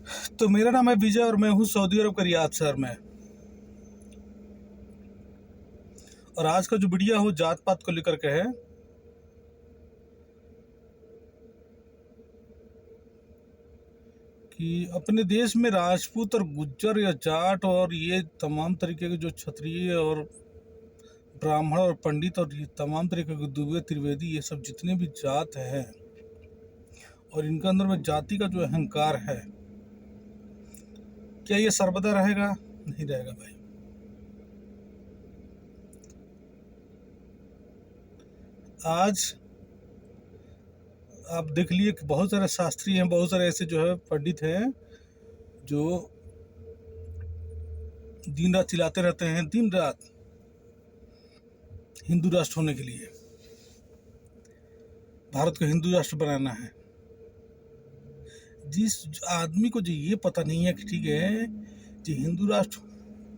तो मेरा नाम है विजय और मैं हूँ सऊदी अरब का रियाद शहर में। और आज का जो वीडियो हो जात पात को लेकर के है कि अपने देश में राजपूत और गुज्जर या जाट और ये तमाम तरीके के जो क्षत्रिय और ब्राह्मण और पंडित और ये तमाम तरीके के दुबे त्रिवेदी ये सब जितने भी जात हैं और इनके अंदर में जाति का जो अहंकार है, क्या ये सर्वदा रहेगा? नहीं रहेगा भाई। आज आप देख लिए कि बहुत सारे शास्त्री हैं, बहुत सारे ऐसे जो है पंडित हैं जो दिन रात चिल्लाते रहते हैं, दिन रात हिंदू राष्ट्र होने के लिए, भारत को हिंदू राष्ट्र बनाना है। जिस आदमी को जो ये पता नहीं है कि ठीक है कि हिंदू राष्ट्र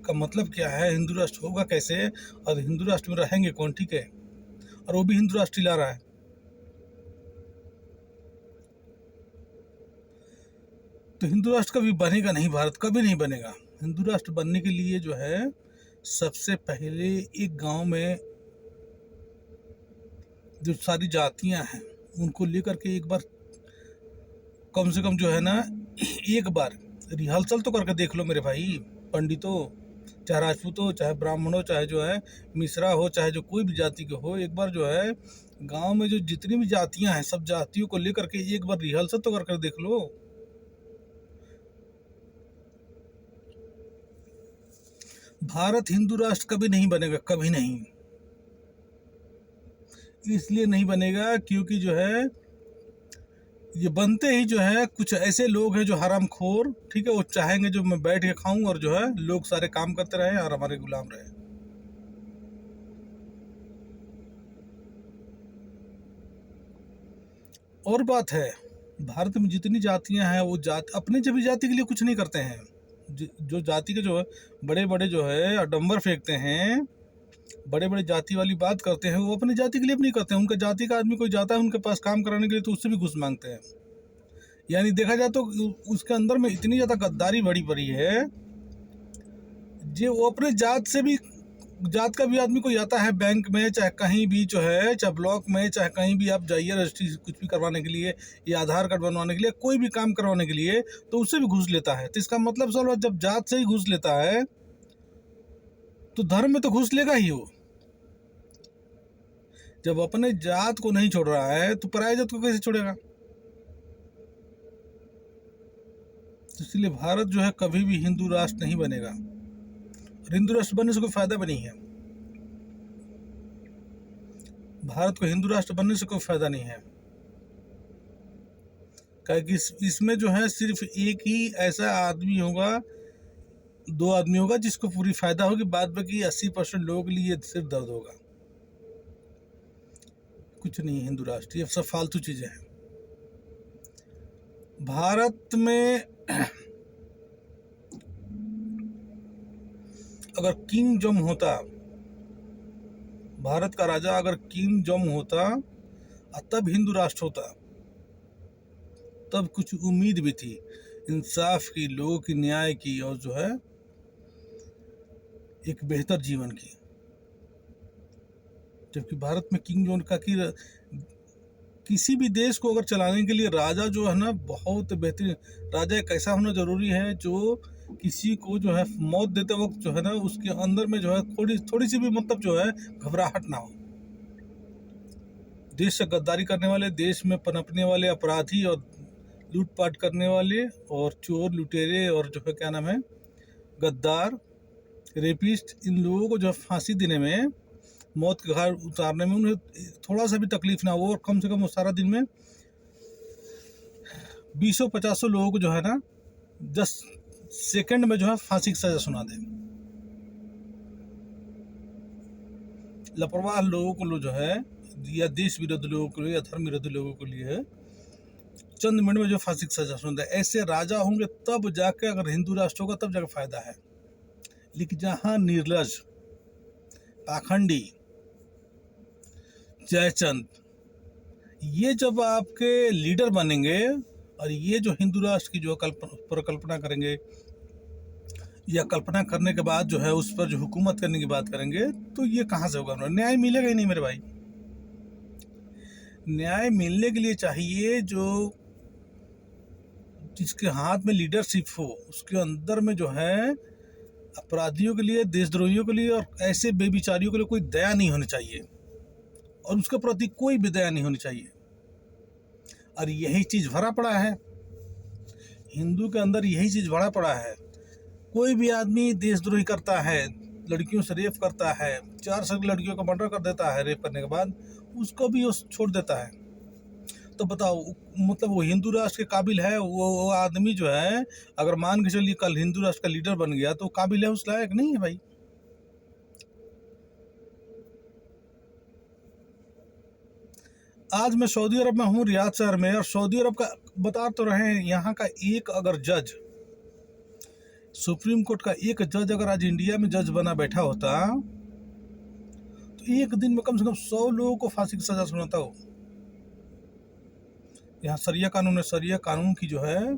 का मतलब क्या है, हिंदू राष्ट्र होगा कैसे और हिंदू राष्ट्र में रहेंगे कौन, ठीक है, और वो भी हिंदू राष्ट्र ला रहा है, तो हिंदू राष्ट्र कभी बनेगा नहीं, भारत कभी नहीं बनेगा। हिंदू राष्ट्र बनने के लिए जो है सबसे पहले एक गांव में जो सारी जातियां हैं उनको लेकर के एक बार कम से कम जो है ना एक बार रिहर्सल तो करके देख लो मेरे भाई पंडितों, चाहे राजपूत हो, चाहे ब्राह्मण हो, चाहे जो है मिश्रा हो, चाहे जो कोई भी जाति के हो, एक बार जो है गांव में जो जितनी भी जातियां हैं सब जातियों को लेकर के एक बार रिहर्सल तो करके देख लो। भारत हिंदू राष्ट्र कभी नहीं बनेगा, कभी नहीं। इसलिए नहीं बनेगा क्योंकि जो है ये बनते ही जो है कुछ ऐसे लोग हैं जो हरामखोर, ठीक है, वो चाहेंगे जो मैं बैठ के खाऊं और जो है लोग सारे काम करते रहें और हमारे गुलाम रहे। और बात है, भारत में जितनी जातियां हैं वो अपने जब जाति के लिए कुछ नहीं करते हैं। जो जाति के जो है बड़े बड़े जो है अडंबर फेंकते हैं, बड़े बड़े जाति वाली बात करते हैं, वो अपनी जाति के लिए भी नहीं करते हैं। उनका जाति का आदमी कोई जाता है उनके पास काम कराने के लिए तो उससे भी घूस मांगते हैं। यानी देखा जाए तो उसके अंदर में इतनी ज़्यादा गद्दारी भरी पड़ी है जो वो अपने जात से भी, जात का भी आदमी कोई आता है बैंक में, चाहे कहीं भी जो है, चाहे ब्लॉक में, चाहे कहीं भी आप जाइए रजिस्ट्री कुछ भी करवाने के लिए या आधार कार्ड बनवाने के लिए, कोई भी काम करवाने के लिए, तो उससे भी घूस लेता है। तो इसका मतलब सर जब जात से ही घूस लेता है तो धर्म में तो घूस लेगा ही वो। जब अपने जात को नहीं छोड़ रहा है तो पराय जात को कैसे छोड़ेगा? इसलिए भारत जो है कभी भी हिंदू राष्ट्र नहीं बनेगा और हिंदू राष्ट्र बनने से कोई फायदा भी नहीं है। भारत को हिंदू राष्ट्र बनने से कोई फायदा नहीं है, क्योंकि इसमें जो है सिर्फ एक ही ऐसा आदमी होगा, दो आदमी होगा जिसको पूरी फायदा होगी, बाद बाकी 80% लोगों के लिए सिर्फ दर्द होगा। कुछ नहीं है हिंदू राष्ट्र, ये सब फालतू चीजें हैं। भारत में अगर किंग जम होता, भारत का राजा अगर किंग जम होता तब हिंदू राष्ट्र होता, तब कुछ उम्मीद भी थी इंसाफ की, लोगों की, न्याय की और जो है एक बेहतर जीवन की। जबकि भारत में किंग जोन का कि किसी भी देश को अगर चलाने के लिए राजा जो है ना बहुत बेहतरीन राजा एक ऐसा होना जरूरी है जो किसी को जो है मौत देते वक्त जो है ना उसके अंदर में जो है थोड़ी सी भी मतलब जो है घबराहट ना हो। देश से गद्दारी करने वाले, देश में पनपने वाले अपराधी और लूटपाट करने वाले और चोर लुटेरे और जो है क्या नाम है गद्दार, रेपिस्ट, इन लोगों को जो है फांसी देने में, मौत के घाट उतारने में उन्हें थोड़ा सा भी तकलीफ ना हो और कम से कम वो सारा दिन में 20-50 लोगों को जो है ना 10 सेकंड में जो है फांसी की सजा सुना दे। लापरवाह लोगों को जो है या देश विरोधी लोगों के लिए या धर्म विरोधी लोगों के लिए चंद मिनट में जो फांसी की सजा सुना दे, ऐसे राजा होंगे तब जाके, अगर हिंदू राष्ट्र होगा तब जाके फायदा है। लेकिन जहाँ निर्लज, पाखंडी, जयचंद ये जब आपके लीडर बनेंगे और ये जो हिंदू राष्ट्र की जो परिकल्पना करेंगे या कल्पना करने के बाद जो है उस पर जो हुकूमत करने की बात करेंगे, तो ये कहाँ से होगा? न्याय मिलेगा ही नहीं मेरे भाई। न्याय मिलने के लिए चाहिए जो जिसके हाथ में लीडरशिप हो, उसके अंदर में जो है अपराधियों के लिए, देशद्रोहियों के लिए और ऐसे बेविचारियों के लिए कोई दया नहीं होनी चाहिए, और उसके प्रति कोई भी दया नहीं होनी चाहिए। और यही चीज़ भरा पड़ा है हिंदू के अंदर, यही चीज़ भरा पड़ा है। कोई भी आदमी देशद्रोही करता है, लड़कियों से रेप करता है, 4 लड़कियों का मर्डर कर देता है, रेप करने के बाद उसको भी वो छोड़ देता है। तो बताओ, मतलब वो हिंदू राष्ट्र के काबिल है? वो आदमी जो है, अगर मान के चलिए कल हिंदू राष्ट्र का लीडर बन गया, तो काबिल है, उस लायक नहीं है भाई। आज मैं सऊदी अरब में हूँ, रियाद शहर में, और सऊदी अरब का बता तो रहे हैं, यहाँ का एक अगर जज, सुप्रीम कोर्ट का एक जज अगर आज इंडिया में जज बना बैठा होता, तो एक दिन में कम से कम 100 लोगों को फांसी की सजा सुनाता हो। यहाँ शरिया कानून है। शरिया कानून की जो है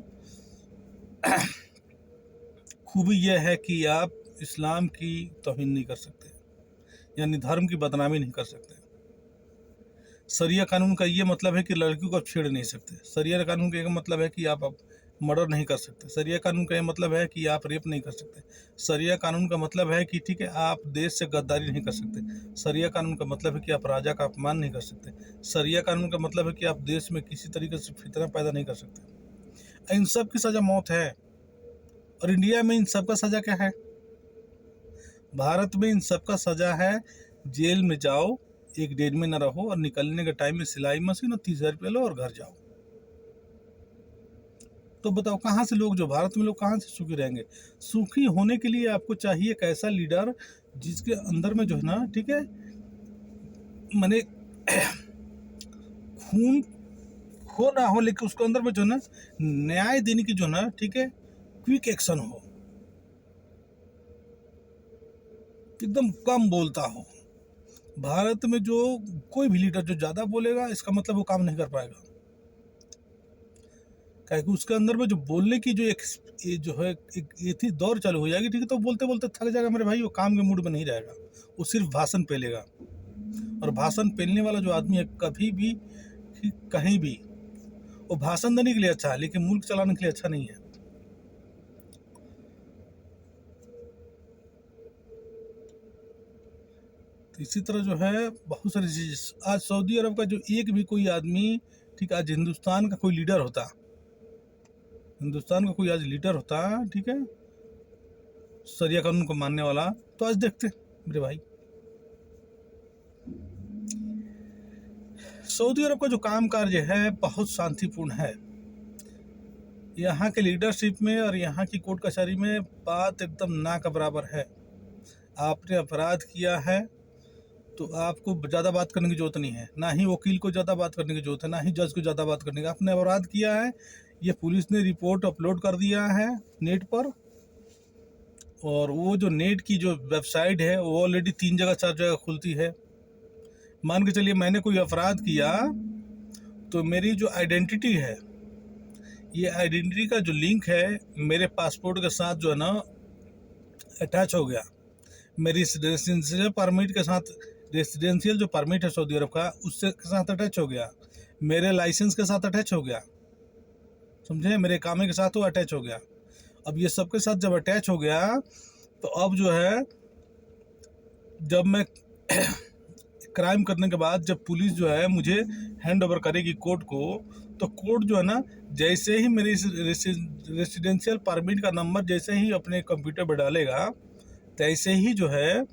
खूबी यह है कि आप इस्लाम की तौहीन नहीं कर सकते, यानी धर्म की बदनामी नहीं कर सकते। शरिया कानून का ये मतलब है कि लड़कियों को आप छेड़ नहीं सकते। शरिया कानून का एक मतलब है कि आप मर्डर नहीं कर सकते। शरिया कानून का ये मतलब है कि आप रेप नहीं कर सकते। शरिया कानून का मतलब है कि ठीक है, आप देश से गद्दारी नहीं कर सकते। शरिया कानून का मतलब है कि आप राजा का अपमान नहीं कर सकते। शरिया कानून का मतलब है कि आप देश में किसी तरीके से फितना पैदा नहीं कर सकते। इन सब की सज़ा मौत है। और इंडिया में इन सब का सज़ा क्या है? भारत में इन सब का सज़ा है जेल में जाओ, 1 डेढ़ महीना रहो, और निकलने के टाइम में सिलाई मशीन और 30,000 रुपये लो और घर जाओ। तो बताओ, कहाँ से लोग, जो भारत में लोग कहाँ से सुखी रहेंगे? सुखी होने के लिए आपको चाहिए एक ऐसा लीडर जिसके अंदर में जो है ना, ठीक है, माने खून हो ना हो, लेकिन उसके अंदर में जो है ना न्याय देने की जो है ना, ठीक है, क्विक एक्शन हो, एकदम कम बोलता हो। भारत में जो कोई भी लीडर जो ज़्यादा बोलेगा, इसका मतलब वो काम नहीं कर पाएगा। क्योंकि उसके अंदर में जो बोलने की जो एक ये जो है एक ये थी दौर चालू हो जाएगी, ठीक है, तो बोलते बोलते थक जाएगा मेरे भाई, वो काम के मूड में नहीं रहेगा, वो सिर्फ भाषण पेलेगा। और भाषण पेलने वाला जो आदमी है, कभी भी कहीं भी वो भाषण देने के लिए अच्छा है, लेकिन मुल्क चलाने के लिए अच्छा नहीं है। तो इसी तरह जो है बहुत सारी चीज़, आज सऊदी अरब का जो एक भी कोई आदमी, ठीक है, आज हिंदुस्तान का कोई लीडर होता, हिंदुस्तान का कोई आज लीडर होता, ठीक है, शरिया कानून को मानने वाला, तो आज देखते मेरे भाई। सऊदी अरब का जो काम कार्य है बहुत शांतिपूर्ण है। यहाँ के लीडरशिप में और यहाँ की कोर्ट कचहरी में बात एकदम ना का बराबर है। आपने अपराध किया है तो आपको ज़्यादा बात करने की ज़रूरत नहीं है, ना ही वकील को ज़्यादा बात करने की ज़रूरत है, ना ही जज को ज़्यादा बात करने की। आपने अपराध किया है, ये पुलिस ने रिपोर्ट अपलोड कर दिया है नेट पर, और वो जो नेट की जो वेबसाइट है वो ऑलरेडी 3 जगह 4 जगह खुलती है। मान के चलिए मैंने कोई अपराध किया, तो मेरी जो आइडेंटिटी है, ये आइडेंटिटी का जो लिंक है मेरे पासपोर्ट के साथ जो है ना अटैच हो गया, मेरी रेसिडेंशियल परमिट के साथ, रेसिडेंशियल जो परमिट है सऊदी अरब का, उससे के साथ अटैच हो गया, मेरे लाइसेंस के साथ अटैच हो गया, समझे, मेरे कामे के साथ वो अटैच हो गया। अब ये सबके साथ जब अटैच हो गया, तो अब जो है जब मैं क्राइम करने के बाद जब पुलिस जो है मुझे हैंड ओवर करेगी कोर्ट को, तो कोर्ट जो है ना जैसे ही मेरी रेसिडेंशियल परमिट का नंबर जैसे ही अपने कंप्यूटर पर डालेगा, तैसे ही जो है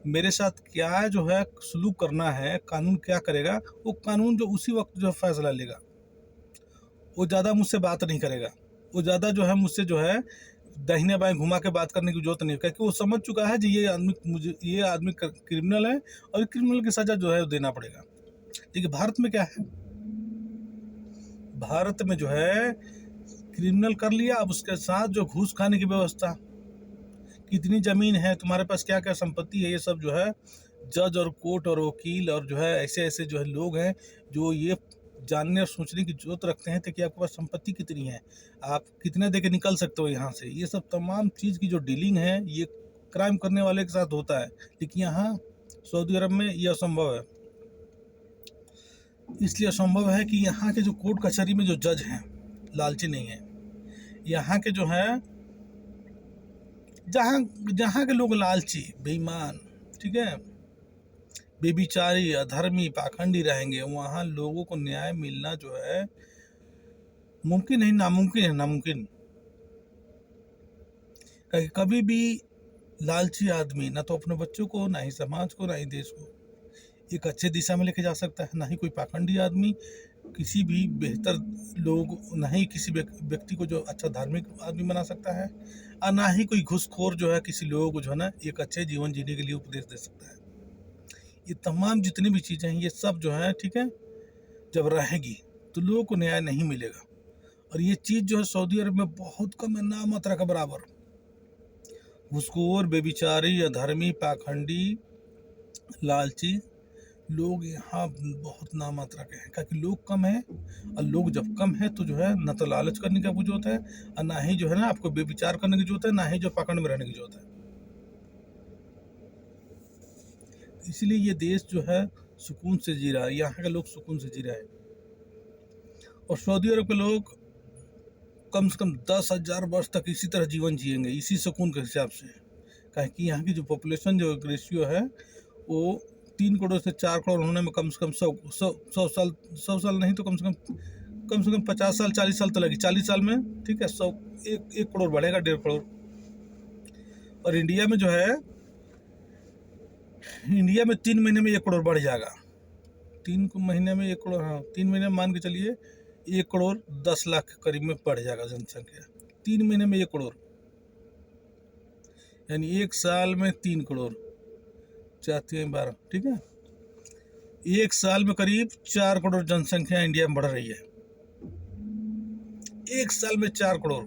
मेरे साथ क्या जो है सलूक करना है, कानून क्या करेगा, वो कानून जो उसी वक्त जो फैसला लेगा। वो ज़्यादा मुझसे बात नहीं करेगा, वो ज़्यादा जो है मुझसे जो है दाहिने बाएं घुमा के बात करने की जरूरत नहीं है, क्योंकि वो समझ चुका है कि ये आदमी क्रिमिनल है और क्रिमिनल की सज़ा जो है वो देना पड़ेगा। लेकिन भारत में क्या है, भारत में जो है क्रिमिनल कर लिया, अब उसके साथ जो घूस खाने की व्यवस्था, कितनी ज़मीन है तुम्हारे पास, क्या क्या संपत्ति है, ये सब जो है जज और कोर्ट और वकील और जो है ऐसे ऐसे जो है लोग हैं जो ये जानने और सोचने की जरूरत रखते हैं कि आपके पास संपत्ति कितनी है, आप कितना दे के निकल सकते हो यहाँ से। ये सब तमाम चीज़ की जो डीलिंग है ये क्राइम करने वाले के साथ होता है, लेकिन यहाँ सऊदी अरब में ये असंभव है। इसलिए असंभव है कि यहाँ के जो कोर्ट कचहरी में जो जज हैं लालची नहीं है। यहाँ के जो है जहाँ जहाँ के लोग लालची, बेईमान, ठीक है, बेबिचारी, अधर्मी, पाखंडी रहेंगे, वहाँ लोगों को न्याय मिलना जो है मुमकिन नहीं, नामुमकिन है, नामुमकिन। कभी भी लालची आदमी ना तो अपने बच्चों को, ना ही समाज को, ना ही देश को एक अच्छे दिशा में लेके जा सकता है। ना ही कोई पाखंडी आदमी किसी भी बेहतर लोग, ना ही किसी व्यक्ति को जो अच्छा धार्मिक आदमी बना सकता है, और ना ही कोई घुसखोर जो है किसी लोगों को जो है ना एक अच्छे जीवन जीने के लिए उपदेश दे सकता है। ये तमाम जितनी भी चीज़ें हैं ये सब जो है, ठीक है, जब रहेगी तो लोगों को न्याय नहीं मिलेगा। और ये चीज़ जो है सऊदी अरब में बहुत कम है, ना मात्रा का बराबर। घुसखोर, बेबिचारी, अधर्मी, पाखंडी, लालची लोग यहाँ बहुत नामात्रा के हैं, क्योंकि लोग कम हैं। और लोग जब कम है तो जो है न तो लालच करने का जरूरत है, और ना ही जो है ना आपको बेविचार करने की जरूरत है, ना ही जो पाखंड में रहने की जरूरत है। इसलिए ये देश जो है सुकून से जी रहा है, यहाँ के लोग सुकून से जी रहे हैं। और सऊदी अरब के लोग कम से कम 10,000 वर्ष तक इसी तरह जीवन जिएंगे, इसी सुकून के हिसाब से। कहें कि यहाँ की जो पॉपुलेशन जो रेशियो है वो 3 करोड़ से 4 करोड़ होने में कम से कम 100 साल नहीं तो कम से कम 50 साल 40 साल तो लगी। 40 साल में, ठीक है, 1 करोड़ बढ़ेगा, 1.5 करोड़। और इंडिया में जो है, इंडिया में 3 महीने में 1 करोड़ बढ़ जाएगा। 3 महीने में 1 करोड़, हाँ 3 महीने में मान के चलिए 1 करोड़ 10 लाख के करीब में बढ़ जाएगा जनसंख्या। 3 महीने में 1 करोड़, यानी 1 साल में 3 करोड़, 4×3=12, ठीक है। 1 साल में करीब 4 करोड़ जनसंख्या इंडिया में बढ़ रही है। 1 साल में 4 करोड़,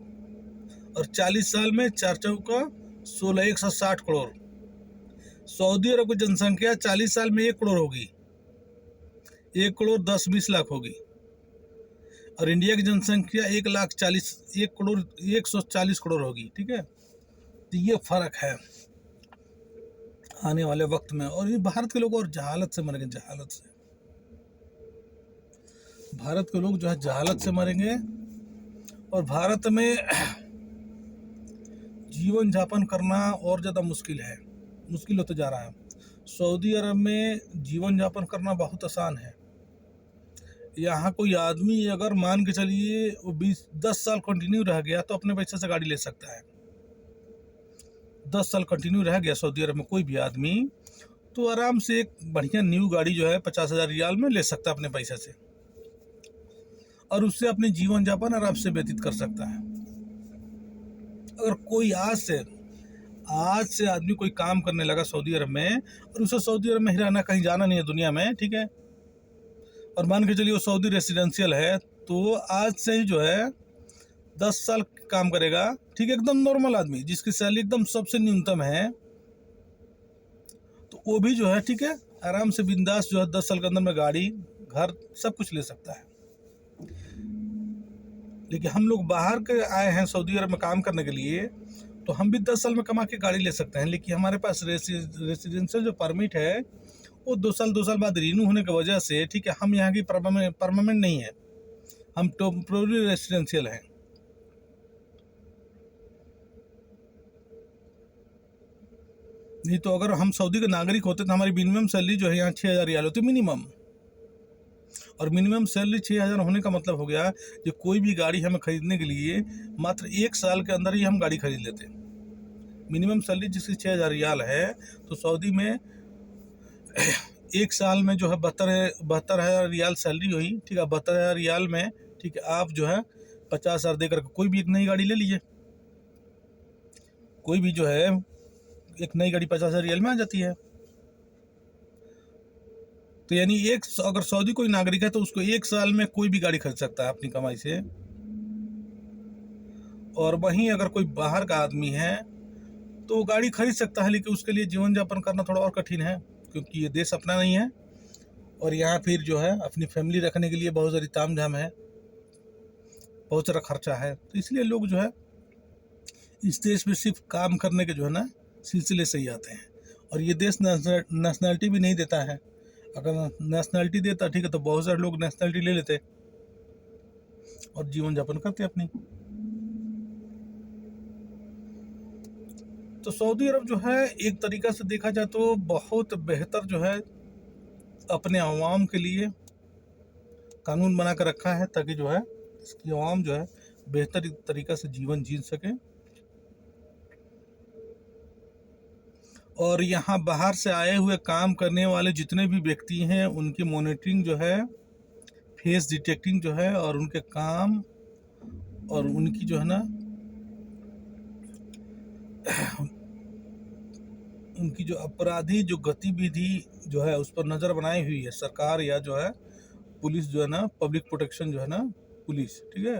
और 40 साल में 4×4 16, 160 करोड़। सऊदी अरब की जनसंख्या 40 साल में 1 करोड़ होगी, 1 करोड़ 10-20 लाख होगी। और इंडिया की जनसंख्या 1 करोड़ 140 करोड़ होगी, ठीक है। तो ये फर्क है आने वाले वक्त में। और ये भारत के लोग और जहालत से मरेंगे, जहालत से। भारत के लोग जो है जहालत से मरेंगे। और भारत में जीवन यापन करना और ज़्यादा मुश्किल है, मुश्किल होता जा रहा है। सऊदी अरब में जीवन यापन करना बहुत आसान है। यहाँ कोई आदमी अगर मान के चलिए वो 10 साल कंटिन्यू रह गया तो अपने पैसे से गाड़ी ले सकता है। 10 साल कंटिन्यू रह गया सऊदी अरब में कोई भी आदमी, तो आराम से एक बढ़िया न्यू गाड़ी जो है 50,000 रियाल में ले सकता है अपने पैसे से, और उससे अपने जीवन यापन आराम से व्यतीत कर सकता है। अगर कोई आज से आदमी कोई काम करने लगा सऊदी अरब में, और उसे सऊदी अरब में ही रहना, कहीं जाना नहीं है दुनिया में, ठीक है, और मान के चलिए वो सऊदी रेसिडेंशियल है, तो आज से ही जो है 10 साल काम करेगा, ठीक है, एकदम नॉर्मल आदमी जिसकी सैलरी एकदम सबसे न्यूनतम है, तो वो भी जो है, ठीक है, आराम से बिंदास जो है 10 साल के अंदर में गाड़ी, घर, सब कुछ ले सकता है। लेकिन हम लोग बाहर के आए हैं सऊदी अरब में काम करने के लिए, तो हम भी 10 साल में कमा के गाड़ी ले सकते हैं, लेकिन हमारे पास रेसिडेंशियल जो परमिट है वो 2 साल बाद रिन्यू होने की वजह से, ठीक है, हम यहाँ की परमानेंट नहीं है, हम टेम्पोररी रेसिडेंशियल हैं। नहीं तो अगर हम सऊदी के नागरिक होते तो हमारी मिनिमम सैलरी जो है यहाँ 6,000 रियाल होती मिनिमम। और मिनिमम सैलरी 6,000 होने का मतलब हो गया कि कोई भी गाड़ी हमें खरीदने के लिए मात्र 1 साल के अंदर ही हम गाड़ी खरीद लेते। मिनिमम सैलरी जिसकी 6,000 रियाल है, तो सऊदी में 1 साल में जो है 72,000 रियाल सैलरी हुई, ठीक है। 72,000 रियाल में, ठीक है, आप जो है 50,000 देकर कोई भी एक नई गाड़ी ले लीजिए। कोई भी जो है एक नई गाड़ी 50,000 रियाल में आ जाती है। तो यानी अगर सऊदी कोई नागरिक है तो उसको 1 साल में कोई भी गाड़ी खरीद सकता है अपनी कमाई से। और वहीं अगर कोई बाहर का आदमी है तो वो गाड़ी खरीद सकता है, लेकिन उसके लिए जीवन यापन करना थोड़ा और कठिन है, क्योंकि ये देश अपना नहीं है और यहाँ फिर जो है अपनी फैमिली रखने के लिए बहुत सारी तामझाम है, बहुत सारा खर्चा है। तो इसलिए लोग जो है इस देश में सिर्फ काम करने के जो है ना सिलसिले से ही आते हैं। और ये देश नेशनैलिटी भी नहीं देता है। अगर नेशनैलिटी देता ठीक है तो बहुत सारे लोग नेशनैलिटी ले लेते और जीवन यापन करते अपनी। तो सऊदी अरब जो है एक तरीक़ा से देखा जाए तो बहुत बेहतर जो है अपने अवाम के लिए कानून बना कर रखा है, ताकि जो है इसकी अवाम जो है बेहतर तरीक़ा से जीवन जी सके। और यहाँ बाहर से आए हुए काम करने वाले जितने भी व्यक्ति हैं उनकी मॉनिटरिंग जो है, फेस डिटेक्टिंग जो है, और उनके काम और उनकी जो है ना उनकी जो अपराधी जो गतिविधि जो है उस पर नज़र बनाई हुई है सरकार, या जो है पुलिस जो है ना, पब्लिक प्रोटेक्शन जो है ना पुलिस। ठीक है,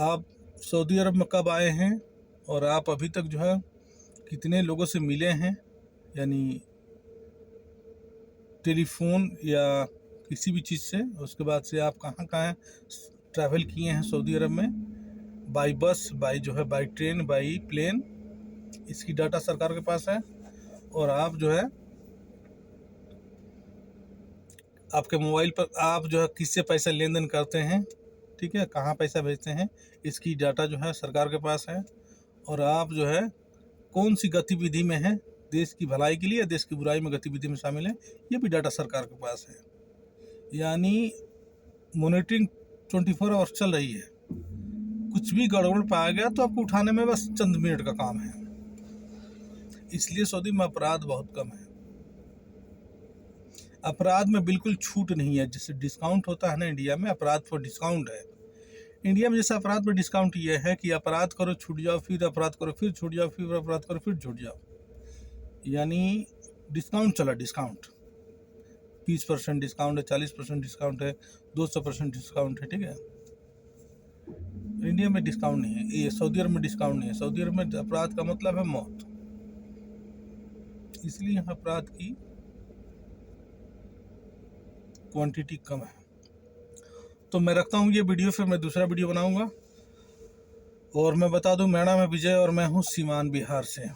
आप सऊदी अरब में कब आए हैं और आप अभी तक जो है कितने लोगों से मिले हैं, यानी टेलीफोन या किसी भी चीज़ से, उसके बाद से आप कहाँ कहाँ ट्रैवल किए हैं सऊदी अरब में, बाई बस, बाई जो है बाई ट्रेन, बाई प्लेन, इसकी डाटा सरकार के पास है। और आप जो है आपके मोबाइल पर आप जो है किससे पैसा लेन देन करते हैं, ठीक है, कहाँ पैसा भेजते हैं, इसकी डाटा जो है सरकार के पास है। और आप जो है कौन सी गतिविधि में है, देश की भलाई के लिए या देश की बुराई में गतिविधि में शामिल है, ये भी डाटा सरकार के पास है। यानी मॉनिटरिंग 24 आवर्स चल रही है। कुछ भी गड़बड़ पाया गया तो आपको उठाने में बस चंद मिनट का काम है। इसलिए सऊदी में अपराध बहुत कम है। अपराध में बिल्कुल छूट नहीं है। जैसे डिस्काउंट होता है ना इंडिया में, अपराध पर डिस्काउंट है। इंडिया में जैसे अपराध पर डिस्काउंट ये है कि अपराध करो छूट जाओ, फिर अपराध करो फिर छूट जाओ, फिर अपराध करो फिर छूट जाओ, यानी डिस्काउंट चला, डिस्काउंट 30% डिस्काउंट है, 40% डिस्काउंट है, 200% डिस्काउंट है। ठीक है, इंडिया में डिस्काउंट नहीं है, ये सऊदी अरब में डिस्काउंट नहीं है। सऊदी अरब में अपराध का मतलब है मौत, इसलिए यहाँ अपराध की क्वांटिटी कम है। तो मैं रखता हूँ ये वीडियो, फिर मैं दूसरा वीडियो बनाऊँगा। और मैं बता दूँ, मेरा नाम है विजय और मैं हूँ सीवान बिहार से।